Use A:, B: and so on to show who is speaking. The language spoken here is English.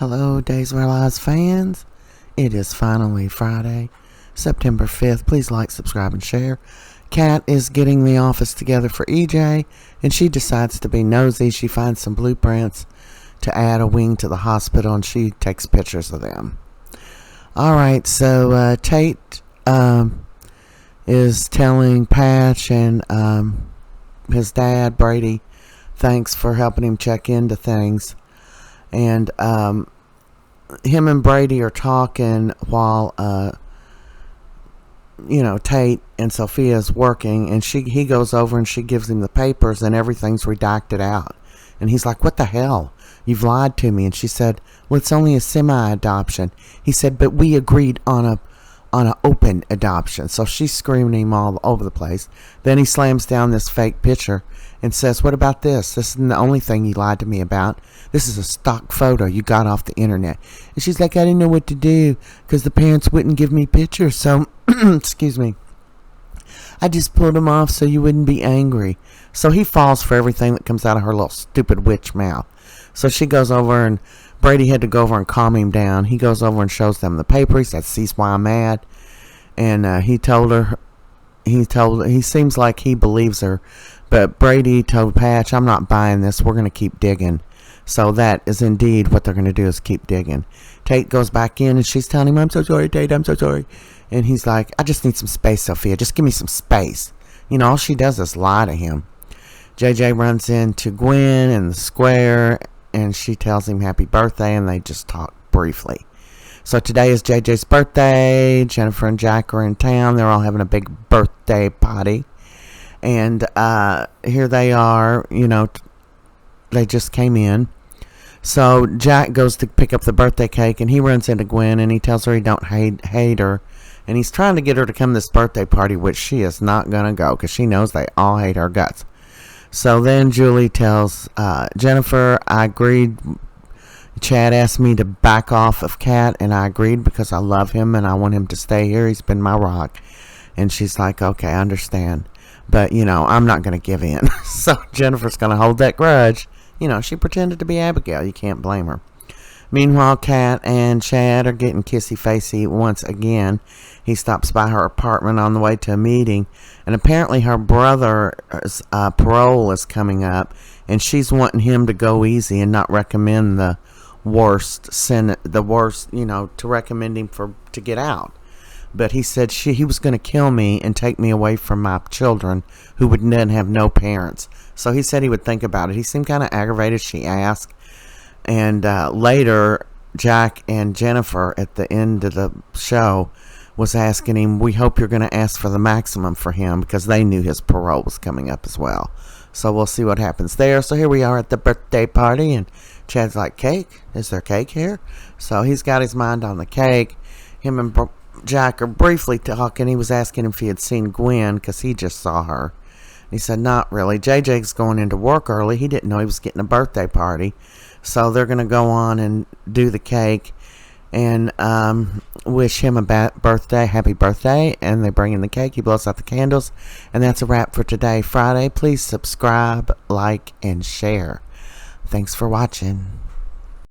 A: Hello, Days of Our Lives fans. It is finally Friday, September 5th. Please like, subscribe, and share. Kat is getting the office together for EJ, and she decides to be nosy. She finds some blueprints to add a wing to the hospital, and she takes pictures of them. Alright, so Tate is telling Patch and his dad, Brady, thanks for helping him check into things. And him and Brady are talking while Tate and Sophia is working, and he goes over and she gives him the papers and everything's redacted out. And he's like, "What the hell? You've lied to me." And she said, "Well, it's only a semi-adoption." He said, "But we agreed on a open adoption." So she's screaming him all over the place. Then he slams down this fake picture and says, "What about this? This isn't the only thing you lied to me about. This is a stock photo you got off the internet." And she's like, "I didn't know what to do because the parents wouldn't give me pictures. So, excuse me, I just pulled them off so you wouldn't be angry." So he falls for everything that comes out of her little stupid witch mouth. So she goes over, and Brady had to go over and calm him down. He goes over and shows them the paper. He said, "See why I'm mad?" And he seems like he believes her. But Brady told Patch, "I'm not buying this. We're going to keep digging." So that is indeed what they're going to do, is keep digging. Tate goes back in, and she's telling him, "I'm so sorry, Tate. I'm so sorry." And he's like, "I just need some space, Sophia. Just give me some space." All she does is lie to him. JJ runs into Gwen in the square, and she tells him happy birthday, and they just talk briefly. So today is JJ's birthday. Jennifer and Jack are in town. They're all having a big birthday party. And here they are, they just came in. So Jack goes to pick up the birthday cake, and he runs into Gwen, and he tells her he don't hate her. And he's trying to get her to come to this birthday party, which she is not going to go because she knows they all hate her guts. So then Julie tells Jennifer, "I agreed. Chad asked me to back off of Kat, and I agreed because I love him and I want him to stay here. He's been my rock." And she's like, "Okay, I understand. But, I'm not going to give in." So Jennifer's going to hold that grudge. She pretended to be Abigail. You can't blame her. Meanwhile, Kat and Chad are getting kissy-facey once again. He stops by her apartment on the way to a meeting. And apparently her brother's parole is coming up. And she's wanting him to go easy and not recommend the worst, to recommend him to get out. But he said he was going to kill me and take me away from my children who would then have no parents. So he said he would think about it. He seemed kind of aggravated, she asked. And later, Jack and Jennifer at the end of the show was asking him, "We hope you're going to ask for the maximum for him," because they knew his parole was coming up as well. So we'll see what happens there. So here we are at the birthday party, and Chad's like, "Cake? Is there cake here?" So he's got his mind on the cake. Him and Jack are briefly talking. He was asking if he had seen Gwen because he just saw her. He said, "Not really. JJ's going into work early. He didn't know he was getting a birthday party." So they're going to go on and do the cake and wish him a happy birthday. And they bring in the cake. He blows out the candles. And that's a wrap for today, Friday. Please subscribe, like, and share. Thanks for watching.